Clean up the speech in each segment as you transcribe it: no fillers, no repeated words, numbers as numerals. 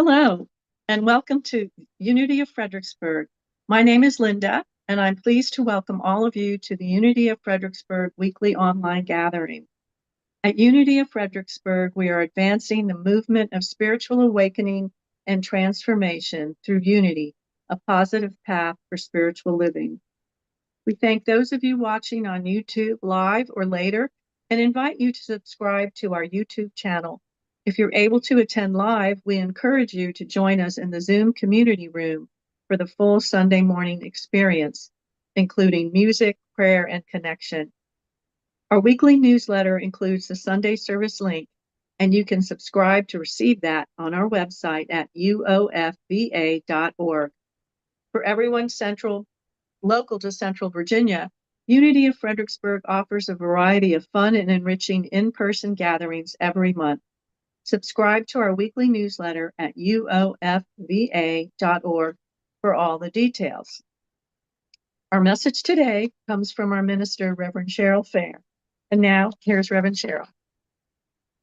Hello, and welcome to Unity of Fredericksburg. My name is Linda, and I'm pleased to welcome all of you to the Unity of Fredericksburg weekly online gathering. At Unity of Fredericksburg, we are advancing the movement of spiritual awakening and transformation through unity, a positive path for spiritual living. We thank those of you watching on YouTube live or later and invite you to subscribe to our YouTube channel. If you're able to attend live, we encourage you to join us in the Zoom community room for the full Sunday morning experience, including music, prayer, and connection. Our weekly newsletter includes the Sunday service link, and you can subscribe to receive that on our website at uofva.org. For everyone local to Central Virginia, Unity of Fredericksburg offers a variety of fun and enriching in-person gatherings every month. Subscribe to our weekly newsletter at uofva.org for all the details. Our message today comes from our minister, Reverend Cheryl Fair. And now, here's Reverend Cheryl.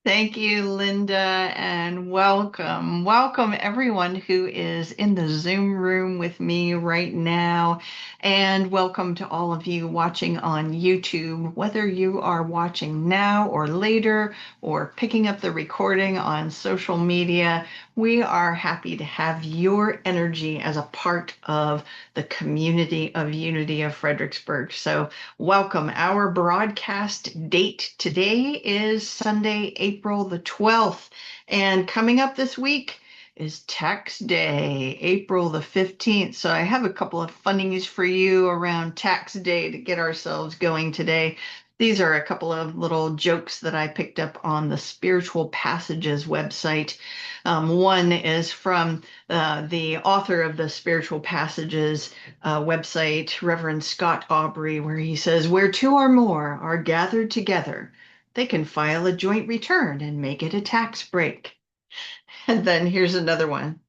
Thank you, Linda, and welcome. Welcome everyone who is in the Zoom room with me right now, and welcome to all of you watching on YouTube, whether you are watching now or later or picking up the recording on social media. We are happy to have your energy as a part of the community of Unity of Fredericksburg. So welcome. Our broadcast date today is Sunday, April the 12th. And coming up this week is Tax Day, April the 15th. So I have a couple of funnies for you around Tax Day to get ourselves going today. These are a couple of little jokes that I picked up on the Spiritual Passages website. One is from the author of the Spiritual Passages website, Reverend Scott Aubrey, where he says, "Where two or more are gathered together, they can file a joint return and make it a tax break." And then here's another one.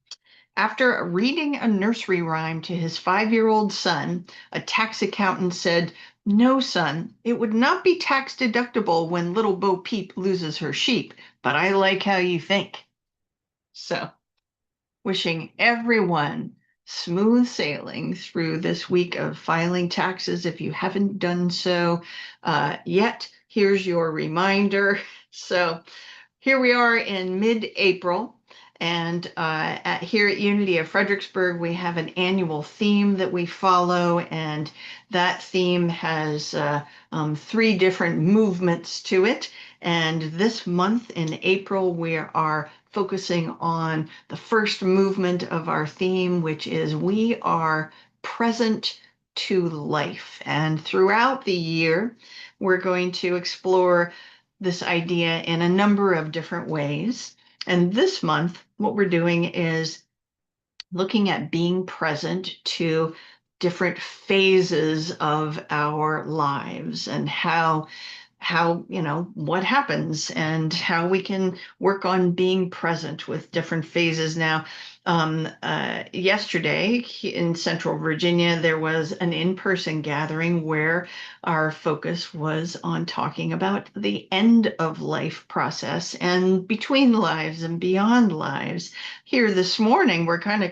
After reading a nursery rhyme to his 5-year-old son, a tax accountant said, "No, son, it would not be tax deductible when little Bo Peep loses her sheep, but I like how you think." So, wishing everyone smooth sailing through this week of filing taxes. If you haven't done so yet, here's your reminder. So, here we are in mid-April, and here at Unity of Fredericksburg, we have an annual theme that we follow, and that theme has 3 different movements to it. And this month in April, we are focusing on the first movement of our theme, which is we are present to life. And throughout the year, we're going to explore this idea in a number of different ways. And this month, what we're doing is looking at being present to different phases of our lives and how what happens and how we can work on being present with different phases. Now, yesterday in Central Virginia, there was an in-person gathering where our focus was on talking about the end of life process and between lives and beyond lives. Here this morning, we're kind of,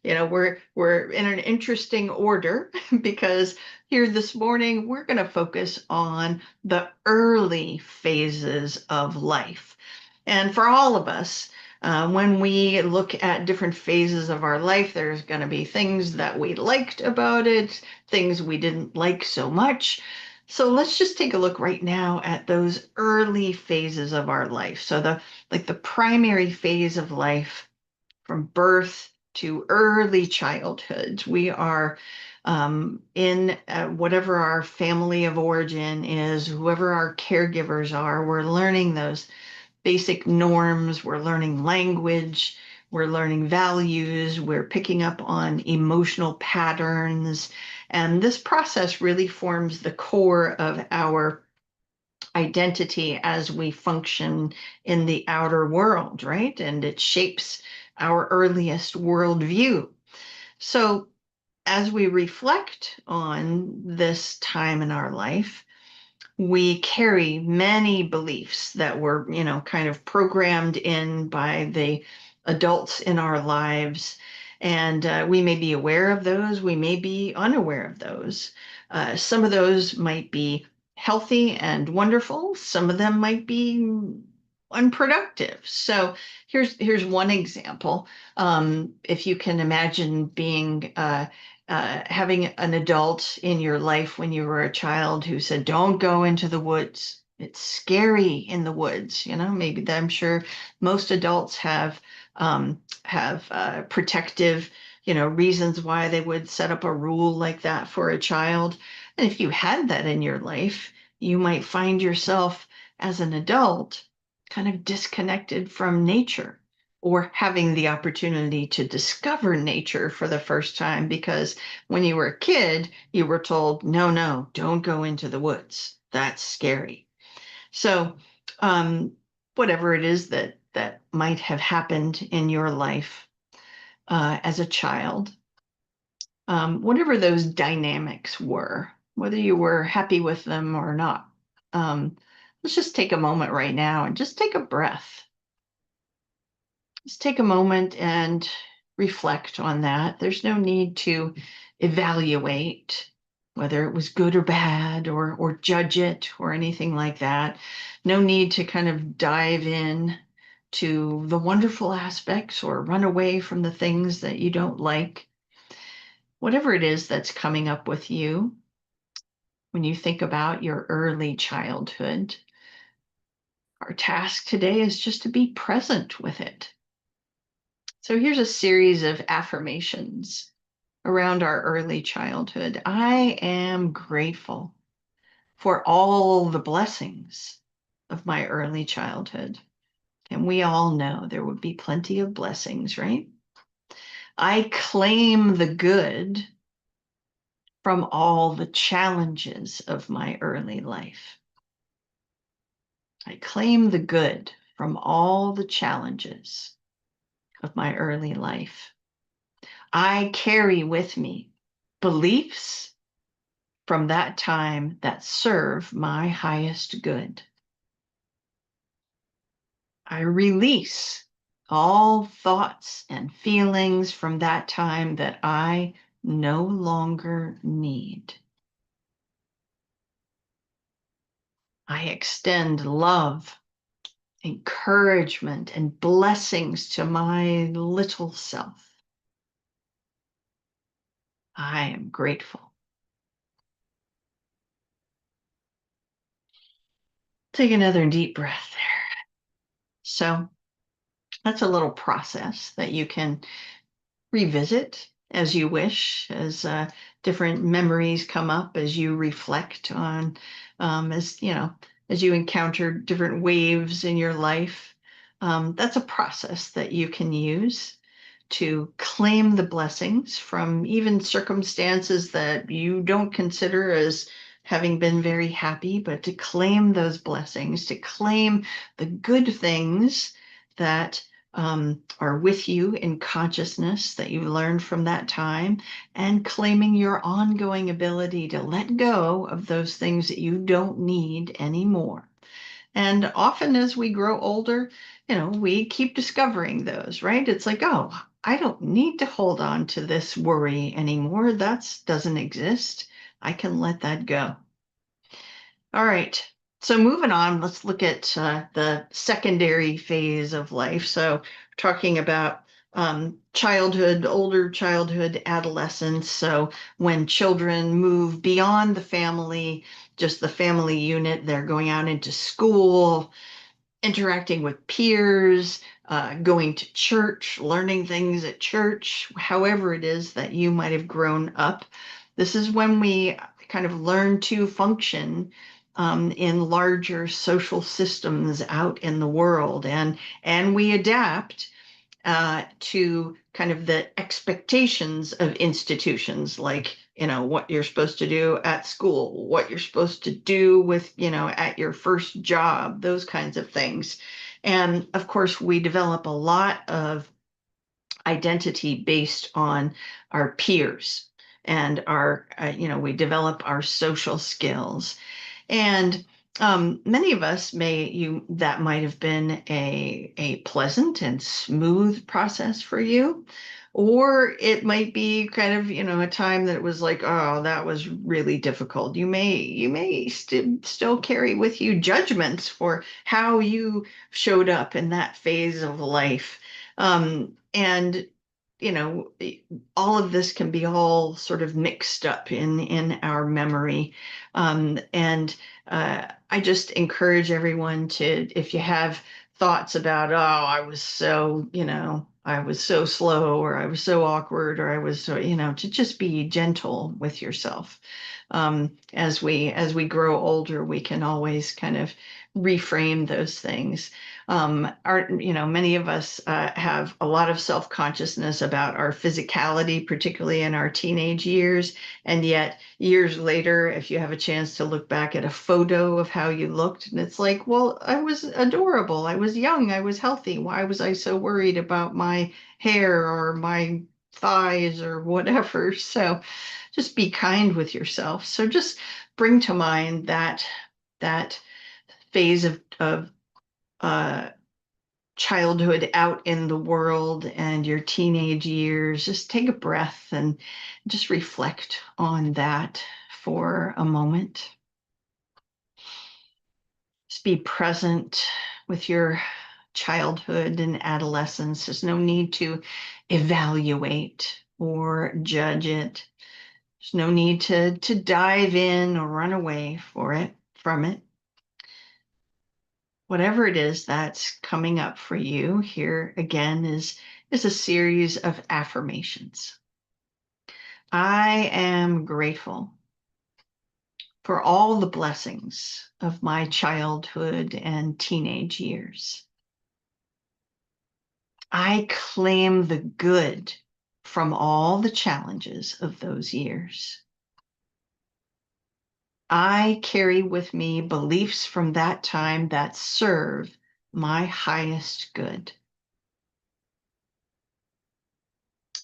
we're in an interesting order because here this morning, we're going to focus on the early phases of life. And for all of us, when we look at different phases of our life, there's going to be things that we liked about it, things we didn't like so much. So let's just take a look right now at those early phases of our life. So the primary phase of life from birth to early childhood. We are in whatever our family of origin is, whoever our caregivers are, we're learning those basic norms, we're learning language, we're learning values, we're picking up on emotional patterns. And this process really forms the core of our identity as we function in the outer world, right? And it shapes our earliest worldview. So as we reflect on this time in our life, we carry many beliefs that were, kind of programmed in by the adults in our lives. And we may be aware of those, we may be unaware of those. Some of those might be healthy and wonderful, some of them might be unproductive. So here's one example. If you can imagine being having an adult in your life when you were a child who said, "Don't go into the woods. It's scary in the woods." Maybe I'm sure most adults have protective, reasons why they would set up a rule like that for a child. And if you had that in your life, you might find yourself as an adult kind of disconnected from nature, or having the opportunity to discover nature for the first time, because when you were a kid, you were told, no, no, don't go into the woods. That's scary. So, whatever it is that might have happened in your life as a child, whatever those dynamics were, whether you were happy with them or not, let's just take a moment right now and just take a breath. Just take a moment and reflect on that. There's no need to evaluate whether it was good or bad, or judge it or anything like that. No need to kind of dive in to the wonderful aspects or run away from the things that you don't like. Whatever it is that's coming up with you when you think about your early childhood, our task today is just to be present with it. So here's a series of affirmations around our early childhood. I am grateful for all the blessings of my early childhood. And we all know there would be plenty of blessings, right? I claim the good from all the challenges of my early life. I claim the good from all the challenges of my early life. I carry with me beliefs from that time that serve my highest good. I release all thoughts and feelings from that time that I no longer need. I extend love, encouragement, and blessings to my little self. I am grateful. Take another deep breath there. So that's a little process that you can revisit as you wish, as different memories come up, as you reflect on, as you encounter different waves in your life. That's a process that you can use to claim the blessings from even circumstances that you don't consider as having been very happy, but to claim those blessings, to claim the good things that are with you in consciousness that you learned from that time, and claiming your ongoing ability to let go of those things that you don't need anymore. And often as we grow older, we keep discovering those, right? It's like, oh, I don't need to hold on to this worry anymore. That doesn't exist. I can let that go. All right. So moving on, let's look at the secondary phase of life. So talking about childhood, older childhood, adolescence. So when children move beyond the family, just the family unit, they're going out into school, interacting with peers, going to church, learning things at church, however it is that you might have grown up. This is when we kind of learn to function in larger social systems out in the world, and we adapt to kind of the expectations of institutions, like, what you're supposed to do at school, what you're supposed to do with, at your first job, those kinds of things. And of course, we develop a lot of identity based on our peers and we develop our social skills. And Many of us that might have been a pleasant and smooth process for you, or it might be kind of, a time that it was like, oh, that was really difficult. You may still carry with you judgments for how you showed up in that phase of life. And you know, all of this can be all sort of mixed up in our memory. And I just encourage everyone to, if you have thoughts about, oh, I was so slow, or I was so awkward, or I was so, to just be gentle with yourself. As we grow older, we can always kind of reframe those things. Many of us have a lot of self-consciousness about our physicality, particularly in our teenage years. And yet, years later, if you have a chance to look back at a photo of how you looked, and it's like, well, I was adorable. I was young. I was healthy. Why was I so worried about my hair or my thighs or whatever? So just be kind with yourself. So just bring to mind that phase of uh, childhood out in the world and your teenage years. Just take a breath and just reflect on that for a moment. Just be present with your childhood and adolescence. There's no need to evaluate or judge it. There's no need to dive in or run away from it. Whatever it is that's coming up for you here again is a series of affirmations. I am grateful for all the blessings of my childhood and teenage years. I claim the good from all the challenges of those years. I carry with me beliefs from that time that serve my highest good.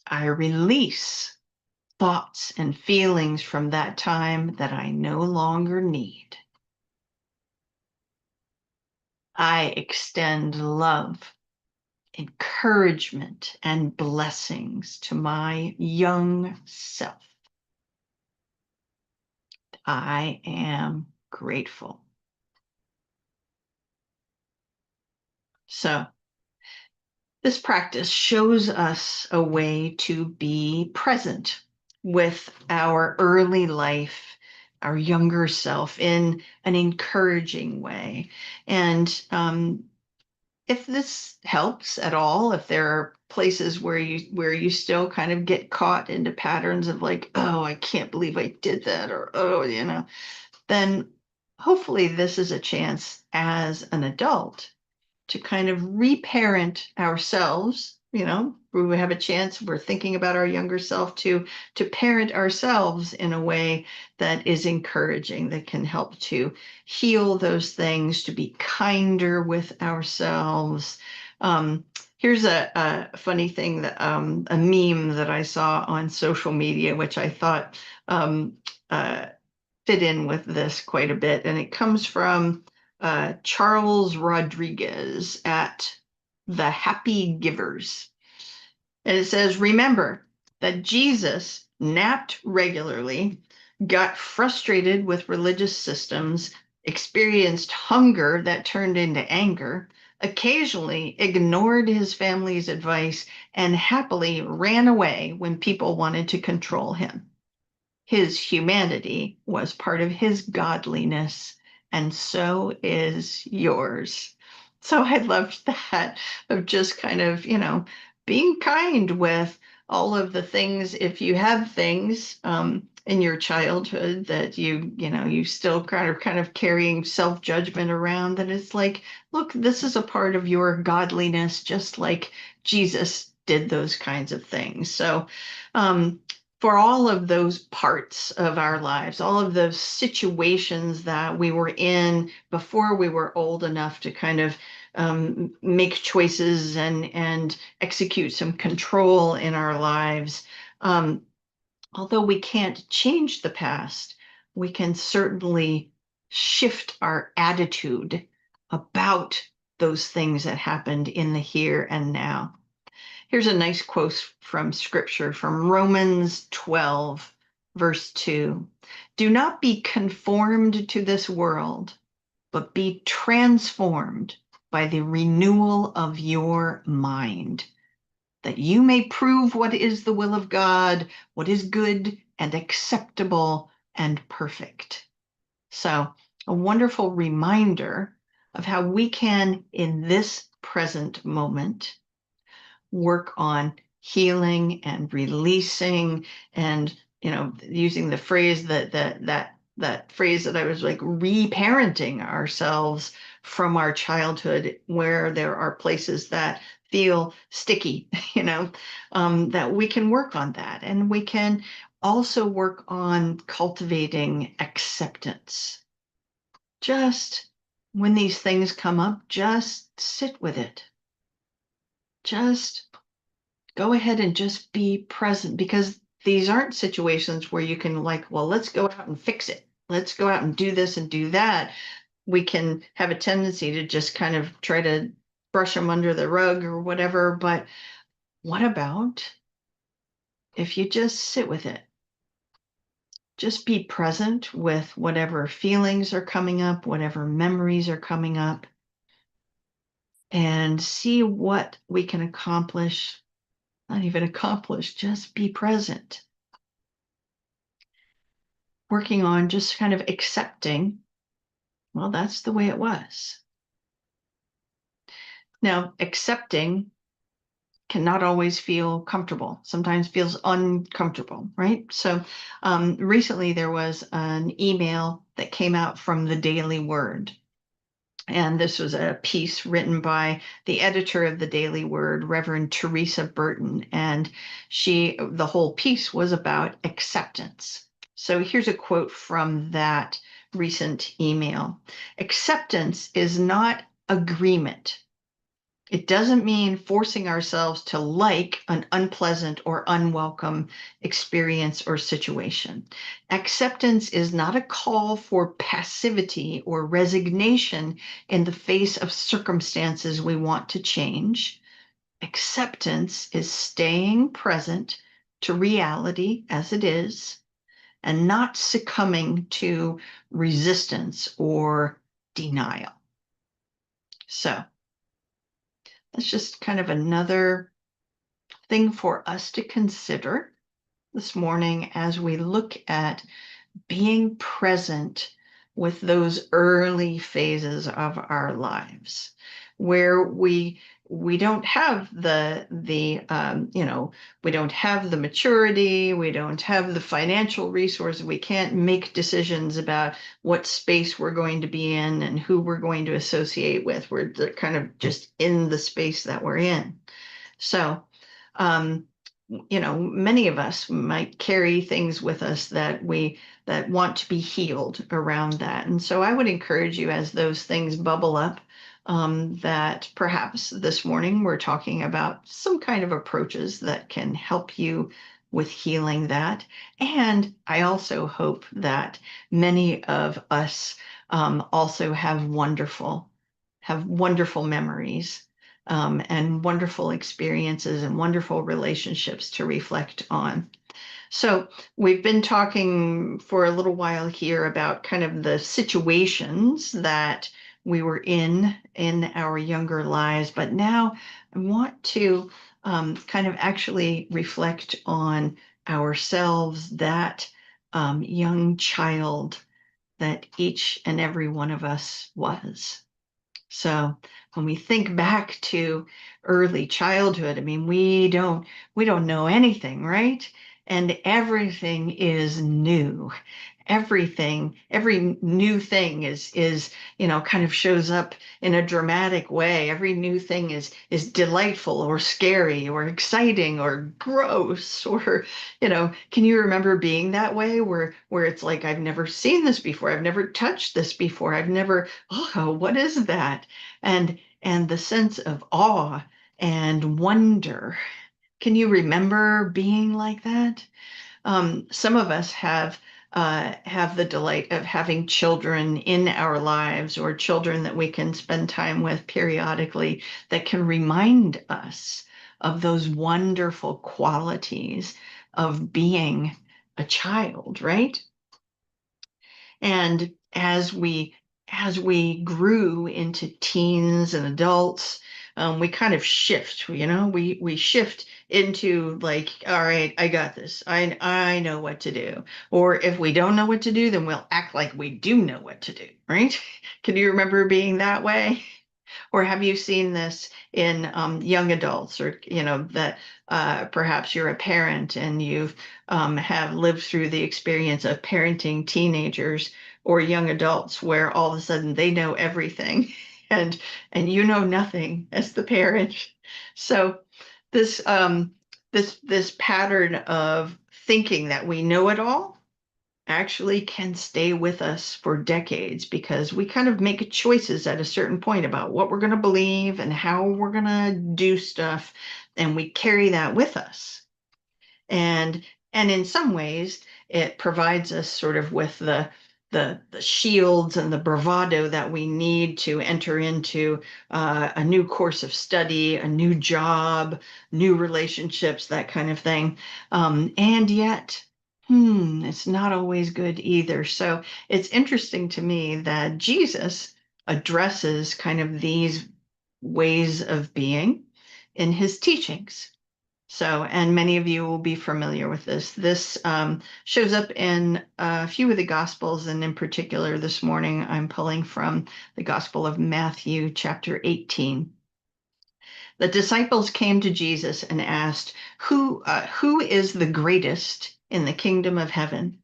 I release thoughts and feelings from that time that I no longer need. I extend love, encouragement, and blessings to my young self. I am grateful. So, this practice shows us a way to be present with our early life, our younger self, in an encouraging way. And if this helps at all, if there are places where you still kind of get caught into patterns of like, oh, I can't believe I did that, or oh, then hopefully this is a chance as an adult to kind of reparent ourselves. We have a chance, we're thinking about our younger self, to parent ourselves in a way that is encouraging, that can help to heal those things, to be kinder with ourselves. Here's a funny thing, that a meme that I saw on social media, which I thought uh, fit in with this quite a bit. And it comes from Charles Rodriguez at The Happy Givers. And it says, remember that Jesus napped regularly, got frustrated with religious systems, experienced hunger that turned into anger, occasionally ignored his family's advice, and happily ran away when people wanted to control him. His humanity was part of his godliness, and so is yours. So I loved that, of just kind of, being kind with all of the things. If you have things in your childhood that you still kind of carrying self-judgment around, that it's like, look, this is a part of your godliness, just like Jesus did those kinds of things. So for all of those parts of our lives, all of those situations that we were in before we were old enough to kind of make choices and execute some control in our lives. Although we can't change the past, we can certainly shift our attitude about those things that happened in the here and now. Here's a nice quote from scripture from Romans 12, verse 2. Do not be conformed to this world, but be transformed by the renewal of your mind, that you may prove what is the will of God, what is good and acceptable and perfect. So, a wonderful reminder of how we can, in this present moment, work on healing and releasing, and using the phrase that phrase that I was like, reparenting ourselves from our childhood, where there are places that feel sticky, that we can work on that, and we can also work on cultivating acceptance. Just when these things come up, just sit with it. Just go ahead and just be present, because these aren't situations where you can, like, well, let's go out and fix it. Let's go out and do this and do that. We can have a tendency to just kind of try to brush them under the rug or whatever. But what about if you just sit with it? Just be present with whatever feelings are coming up, whatever memories are coming up, and see what we can accomplish. Not even accomplish, just be present. Working on just kind of accepting, well, that's the way it was. Now, accepting cannot always feel comfortable, sometimes feels uncomfortable, right? So recently there was an email that came out from the Daily Word. And this was a piece written by the editor of the Daily Word, Reverend Teresa Burton. And the whole piece was about acceptance. So here's a quote from that recent email. Acceptance is not agreement. It doesn't mean forcing ourselves to like an unpleasant or unwelcome experience or situation. Acceptance is not a call for passivity or resignation in the face of circumstances we want to change. Acceptance is staying present to reality as it is and not succumbing to resistance or denial. So, that's just kind of another thing for us to consider this morning as we look at being present with those early phases of our lives, where we don't have we don't have the maturity, we don't have the financial resources, we can't make decisions about what space we're going to be in and who we're going to associate with. We're kind of just in the space that we're in. So many of us might carry things with us that want to be healed around that. And so I would encourage you, as those things bubble up, that perhaps this morning we're talking about some kind of approaches that can help you with healing that. And I also hope that many of us also have wonderful memories, and wonderful experiences and wonderful relationships to reflect on. So we've been talking for a little while here about kind of the situations that we were in our younger lives, but now I want to kind of actually reflect on ourselves, that young child that each and every one of us was. So when we think back to early childhood, I mean, we don't know anything, right? And everything is new. Every new thing is kind of shows up in a dramatic way. Every new thing is delightful or scary or exciting or gross, or can you remember being that way, where it's like, I've never seen this before, I've never touched this before, I've never, oh, what is that? And the sense of awe and wonder. Can you remember being like that? Some of us have have the delight of having children in our lives or children that we can spend time with periodically that can remind us of those wonderful qualities of being a child, right? And as we grew into teens and adults, we kind of shift, we shift into like, all right, I got this. I know what to do. Or if we don't know what to do, then we'll act like we do know what to do, right? Can you remember being that way? Or have you seen this in young adults, or that perhaps you're a parent and you've have lived through the experience of parenting teenagers or young adults, where all of a sudden they know everything, and you know nothing as the parent. So this this pattern of thinking that we know it all actually can stay with us for decades, because we kind of make choices at a certain point about what we're going to believe and how we're going to do stuff, and we carry that with us. And in some ways it provides us sort of with the shields and the bravado that we need to enter into a new course of study, a new job, new relationships, that kind of thing. And yet, it's not always good either. So it's interesting to me that Jesus addresses kind of these ways of being in his teachings. So, and many of you will be familiar with this. This shows up in a few of the Gospels, and in particular, this morning, I'm pulling from the Gospel of Matthew, chapter 18. The disciples came to Jesus and asked, who is the greatest in the kingdom of heaven?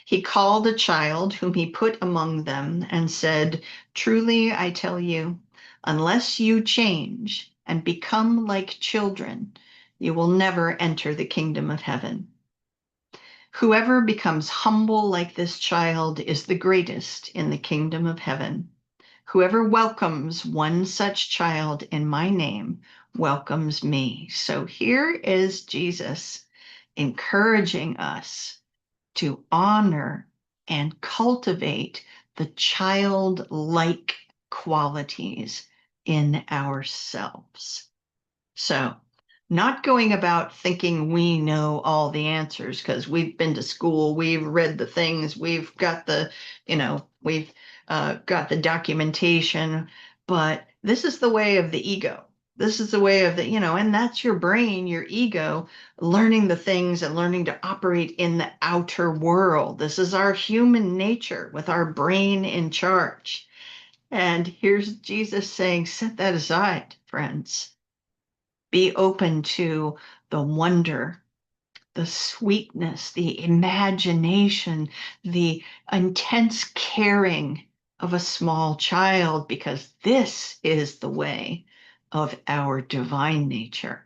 He called a child whom he put among them and said, "Truly I tell you, unless you change and become like children, you will never enter the kingdom of heaven. Whoever becomes humble like this child is the greatest in the kingdom of heaven. Whoever welcomes one such child in my name welcomes me." So here is Jesus encouraging us to honor and cultivate the childlike qualities in ourselves. So, not going about thinking we know all the answers because we've been to school, we've read the things, we've got we've got the documentation, but this is the way of the ego. This is the way of and that's your brain, your ego, learning the things and learning to operate in the outer world. This is our human nature with our brain in charge. And here's Jesus saying, set that aside, friends. Be open to the wonder, the sweetness, the imagination, the intense caring of a small child, because this is the way of our divine nature,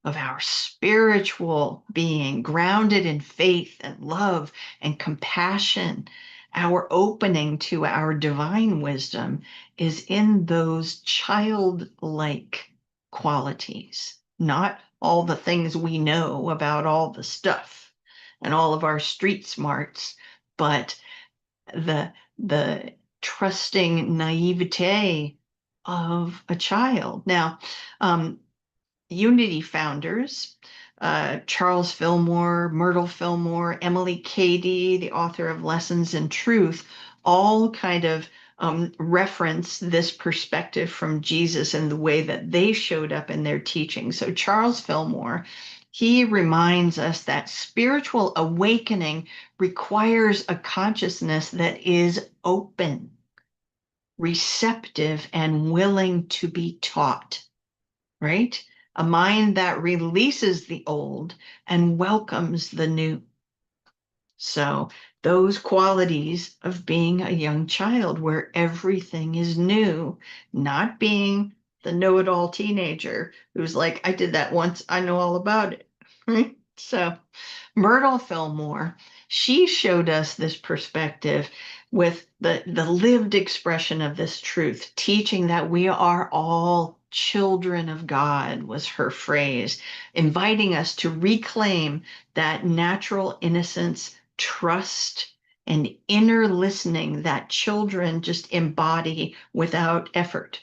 of our spiritual being, grounded in faith and love and compassion. Our opening to our divine wisdom is in those childlike qualities, not all the things we know about all the stuff and all of our street smarts, but the trusting naivete of a child. Now, Unity founders, Charles Fillmore, Myrtle Fillmore, Emily Cady, the author of Lessons in Truth, all kind of reference this perspective from Jesus and the way that they showed up in their teaching. So Charles Fillmore, he reminds us that spiritual awakening requires a consciousness that is open, receptive, and willing to be taught, right? A mind that releases the old and welcomes the new. So, those qualities of being a young child where everything is new, not being the know it all teenager who's like, I did that once, I know all about it. Right? So, Myrtle Fillmore, she showed us this perspective with the lived expression of this truth, teaching that we are all children of God, was her phrase, inviting us to reclaim that natural innocence trust, and inner listening that children just embody without effort.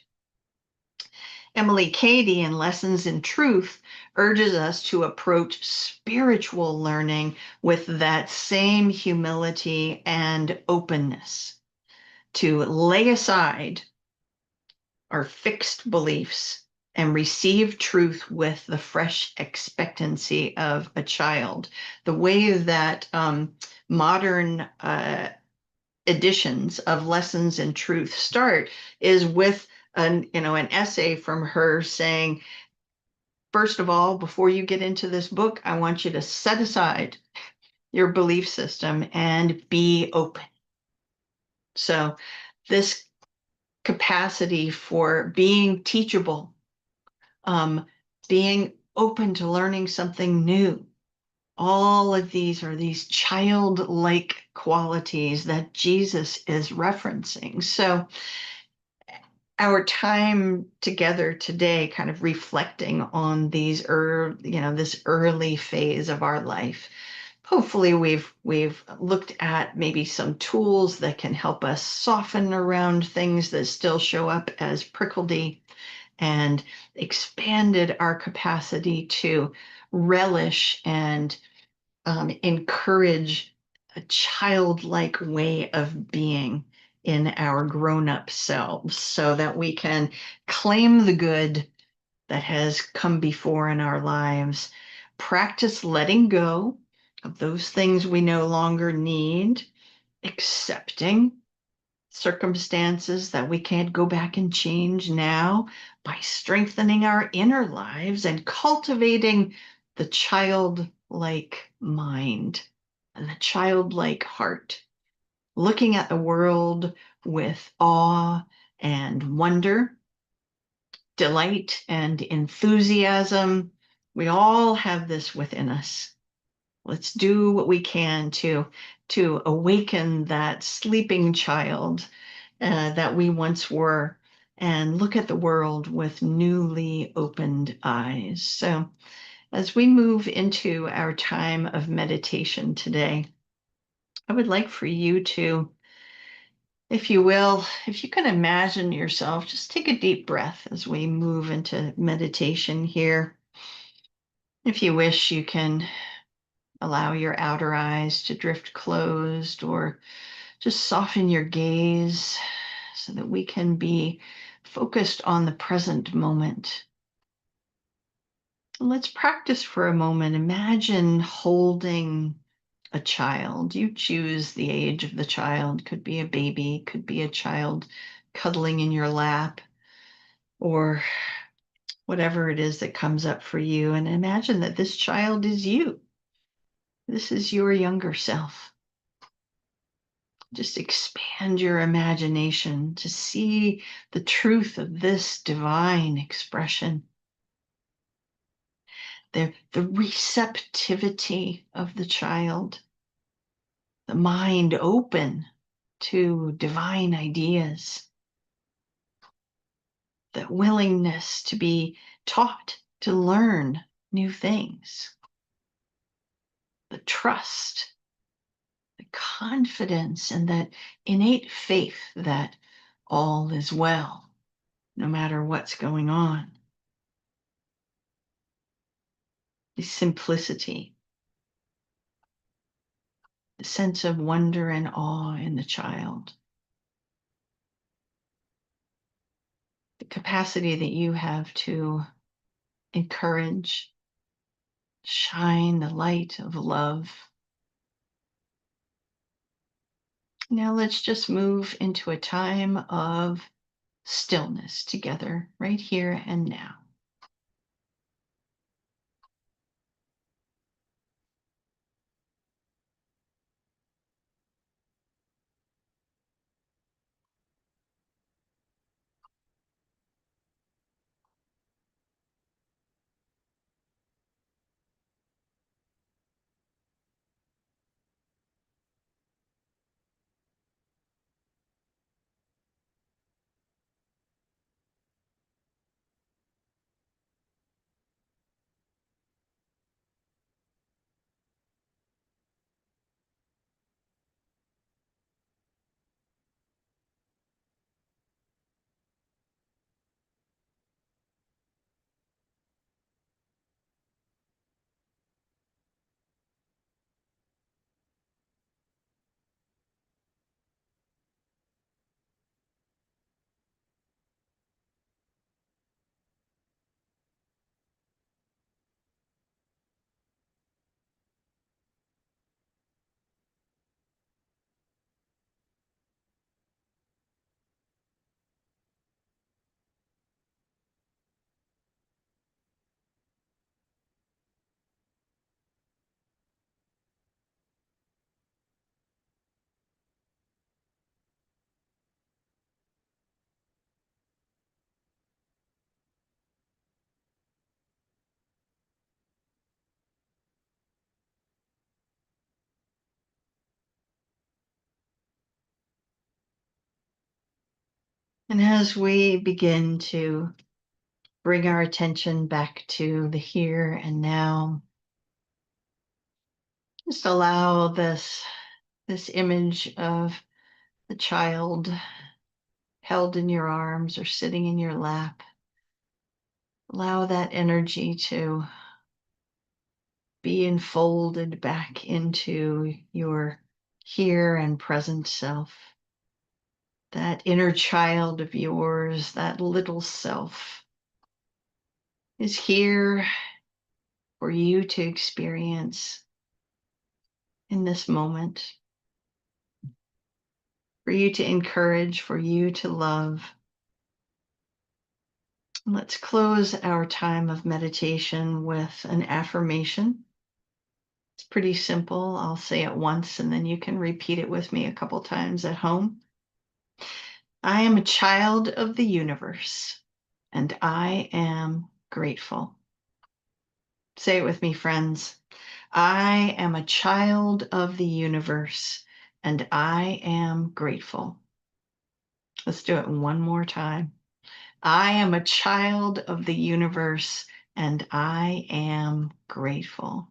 Emily Cady in Lessons in Truth urges us to approach spiritual learning with that same humility and openness, to lay aside our fixed beliefs and receive truth with the fresh expectancy of a child. The way that modern editions of Lessons in Truth start is with an essay from her saying, first of all, before you get into this book, I want you to set aside your belief system and be open. So this capacity for being teachable, being open to learning something new, all of these are these childlike qualities that Jesus is referencing. So our time together today, kind of reflecting on these this early phase of our life. Hopefully we've looked at maybe some tools that can help us soften around things that still show up as prickledy, and expanded our capacity to relish and encourage a childlike way of being in our grown-up selves so that we can claim the good that has come before in our lives, practice letting go of those things we no longer need, accepting circumstances that we can't go back and change now, by strengthening our inner lives and cultivating the childlike mind and the childlike heart, looking at the world with awe and wonder, delight and enthusiasm. We all have this within us. Let's do what we can to awaken that sleeping child that we once were, and look at the world with newly opened eyes. So as we move into our time of meditation today, I would like for you to, if you will, if you can imagine yourself, just take a deep breath as we move into meditation here. If you wish, you can allow your outer eyes to drift closed, or just soften your gaze so that we can be focused on the present moment. Let's practice for a moment. Imagine holding a child. You choose the age of the child. Could be a baby, could be a child cuddling in your lap, or whatever it is that comes up for you. And imagine that this child is you. This is your younger self. Just expand your imagination to see the truth of this divine expression. The receptivity of the child, the mind open to divine ideas, the willingness to be taught, to learn new things, the trust, the confidence, and that innate faith that all is well, no matter what's going on. The simplicity, the sense of wonder and awe in the child, the capacity that you have to encourage, shine the light of love. Now let's just move into a time of stillness together, right here and now. And as we begin to bring our attention back to the here and now, just allow this image of the child held in your arms or sitting in your lap. Allow that energy to be enfolded back into your here and present self. That inner child of yours, that little self, is here for you to experience in this moment, for you to encourage, for you to love. Let's close our time of meditation with an affirmation. It's pretty simple. I'll say it once and then you can repeat it with me a couple times at home. I am a child of the universe and I am grateful. Say it with me, friends. I am a child of the universe and I am grateful. Let's do it one more time. I am a child of the universe and I am grateful.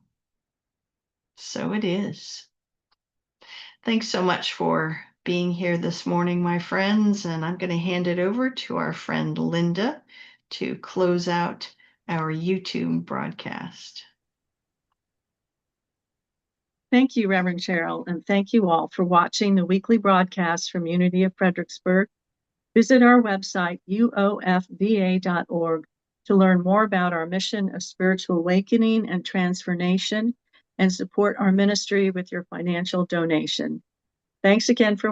So it is. Thanks so much for being here this morning, my friends, and I'm going to hand it over to our friend Linda to close out our YouTube broadcast. Thank you, Reverend Cheryl, and thank you all for watching the weekly broadcast from Unity of Fredericksburg. Visit our website, uofva.org, to learn more about our mission of spiritual awakening and transformation and support our ministry with your financial donation. Thanks again for